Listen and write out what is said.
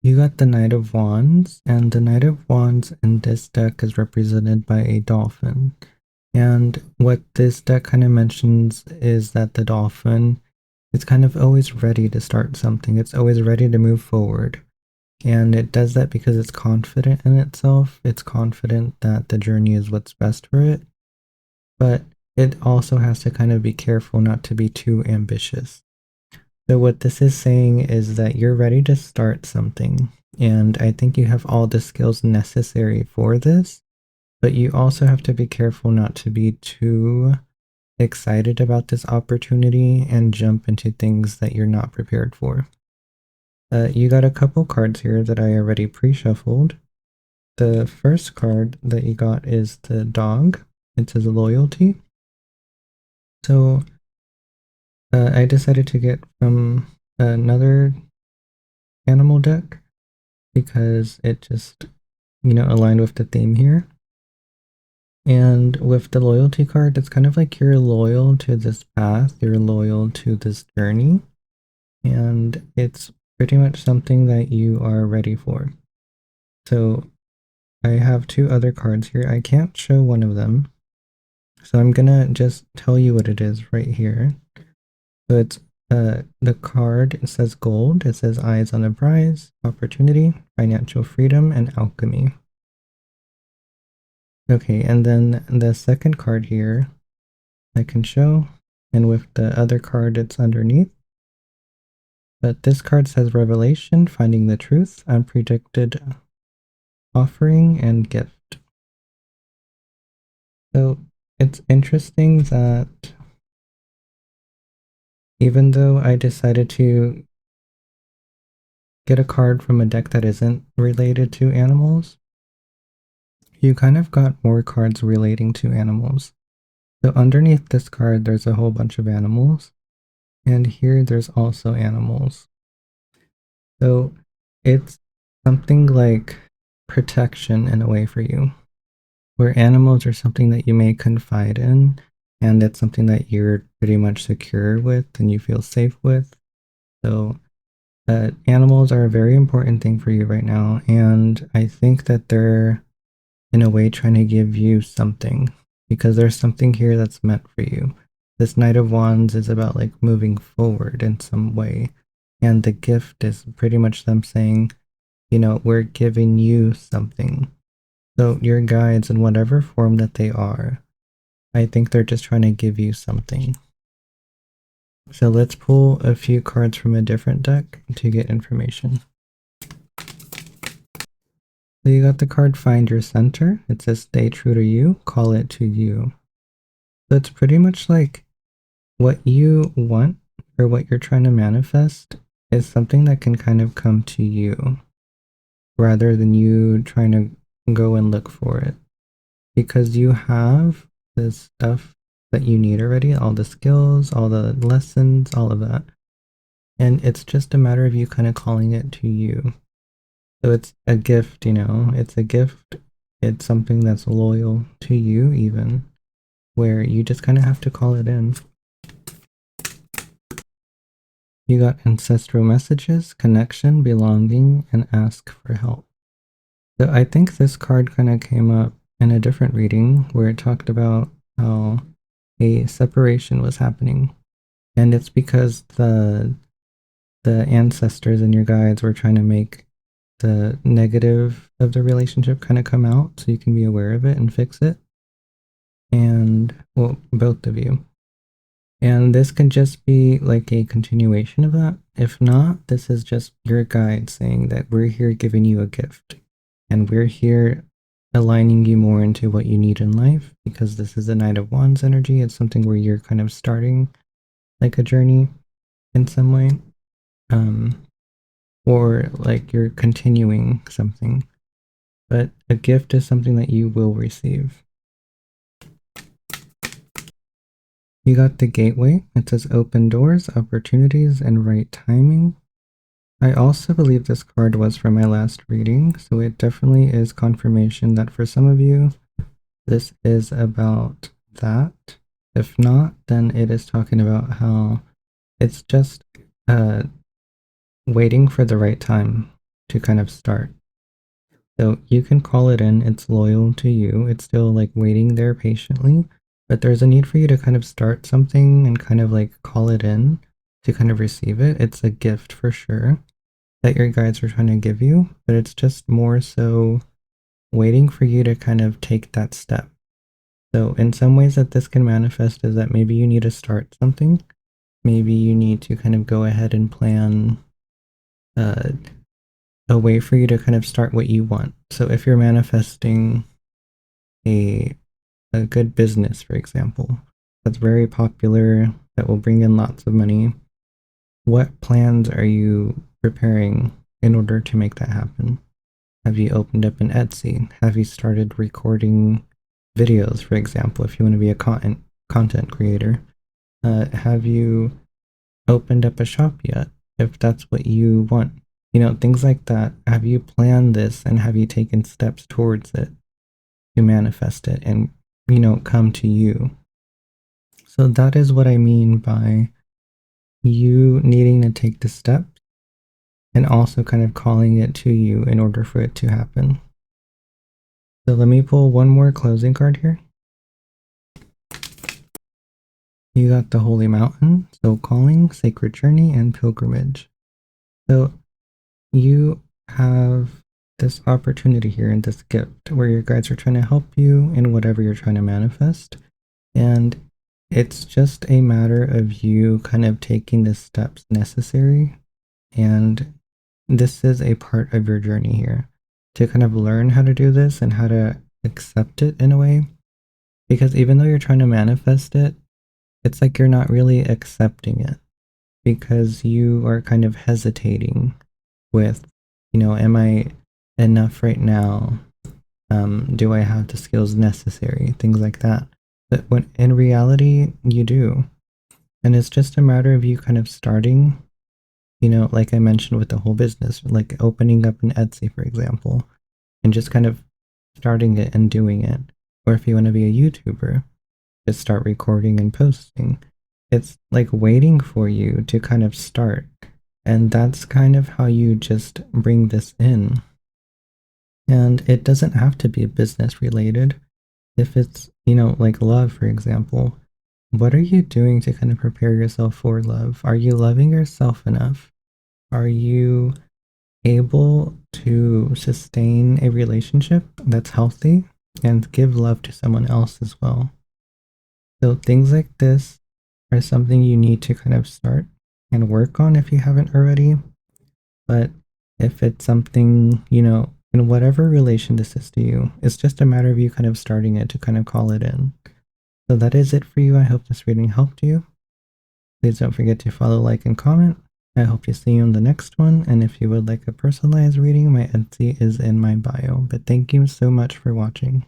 You got the Knight of Wands, and the Knight of Wands in this deck is represented by a dolphin. And what this deck kind of mentions is that the dolphin is kind of always ready to start something. It's always ready to move forward. And it does that because it's confident in itself. It's confident that the journey is what's best for it. But it also has to kind of be careful not to be too ambitious. So, what this is saying is that you're ready to start something. And I think you have all the skills necessary for this. But you also have to be careful not to be too excited about this opportunity and jump into things that you're not prepared for. You got a couple cards here that I already pre-shuffled. The first card that you got is the dog. It says loyalty. So I decided to get from another animal deck because it just, aligned with the theme here. And with the loyalty card, it's kind of like you're loyal to this path, you're loyal to this journey, and it's pretty much something that you are ready for. So I have two other cards here. I can't show one of them, so I'm gonna just tell you what it is right here. So it's the card, it says gold, it says eyes on the prize, opportunity, financial freedom, and alchemy. Okay, and then the second card here I can show, and with the other card it's underneath. But this card says revelation, finding the truth, unpredicted offering, and gift. So it's interesting that even though I decided to get a card from a deck that isn't related to animals, you kind of got more cards relating to animals. So underneath this card, there's a whole bunch of animals, and here there's also animals. So it's something like protection in a way for you, where animals are something that you may confide in, and it's something that you're pretty much secure with and you feel safe with. So animals are a very important thing for you right now, and I think that they're in a way trying to give you something because there's something here that's meant for you. This Knight of Wands is about like moving forward in some way, and the gift is pretty much them saying, we're giving you something. So your guides, in whatever form that they are, I think they're just trying to give you something. So let's pull a few cards from a different deck to get information. So you got the card Find Your Center. It says stay true to you, call it to you. So it's pretty much like what you want or what you're trying to manifest is something that can kind of come to you rather than you trying to go and look for it. Because you have this stuff that you need already, all the skills, all the lessons, all of that. And it's just a matter of you kind of calling it to you. So it's a gift, it's a gift. It's something that's loyal to you, even, where you just kind of have to call it in. You got ancestral messages, connection, belonging, and ask for help. So I think this card kind of came up in a different reading where it talked about how a separation was happening. And it's because the ancestors and your guides were trying to make the negative of the relationship kind of come out so you can be aware of it and fix it. And, well, both of you. And this can just be like a continuation of that. If not, this is just your guide saying that we're here giving you a gift. And we're here aligning you more into what you need in life because this is the Knight of Wands energy. It's something where you're kind of starting like a journey in some way. Or like you're continuing something. But a gift is something that you will receive. You got the gateway. It says open doors, opportunities, and right timing. I also believe this card was from my last reading, so it definitely is confirmation that for some of you, this is about that. If not, then it is talking about how it's just waiting for the right time. to kind of start. So you can call it in, it's loyal to you, it's still like waiting there patiently, but there's a need for you to kind of start something and kind of like call it in to kind of receive it. It's a gift for sure that your guides are trying to give you, but it's just more so waiting for you to kind of take that step. So in some ways that this can manifest is that maybe you need to start something. Maybe you need to kind of go ahead and plan uh, a way for you to kind of start what you want. So if you're manifesting a a good business, for example, that's very popular, that will bring in lots of money, what plans are you preparing in order to make that happen? Have you opened up an Etsy? Have you started recording videos, for example, if you want to be a content creator? Have you opened up a shop yet? If that's what you want, things like that. Have you planned this and have you taken steps towards it to manifest it and, come to you? So that is what I mean by you needing to take the steps and also kind of calling it to you in order for it to happen. So let me pull one more closing card here. You got the Holy Mountain, so calling, sacred journey, and pilgrimage. So you have this opportunity here and this gift where your guides are trying to help you in whatever you're trying to manifest. And it's just a matter of you kind of taking the steps necessary. And this is a part of your journey here to kind of learn how to do this and how to accept it in a way. Because even though you're trying to manifest it, it's like you're not really accepting it because you are kind of hesitating with, am I enough right now? Do I have the skills necessary? Things like that. But when in reality, you do. And it's just a matter of you kind of starting, like I mentioned with the whole business, like opening up an Etsy, for example, and just kind of starting it and doing it. Or if you want to be a YouTuber, just start recording and posting. It's like waiting for you to kind of start. And that's kind of how you just bring this in. And it doesn't have to be business related. If it's, like love, for example, what are you doing to kind of prepare yourself for love? Are you loving yourself enough? Are you able to sustain a relationship that's healthy and give love to someone else as well? So things like this are something you need to kind of start and work on if you haven't already. But if it's something, in whatever relation this is to you, it's just a matter of you kind of starting it to kind of call it in. So that is it for you. I hope this reading helped you. Please don't forget to follow, like, and comment. I hope to see you in the next one. And if you would like a personalized reading, my Etsy is in my bio. But thank you so much for watching.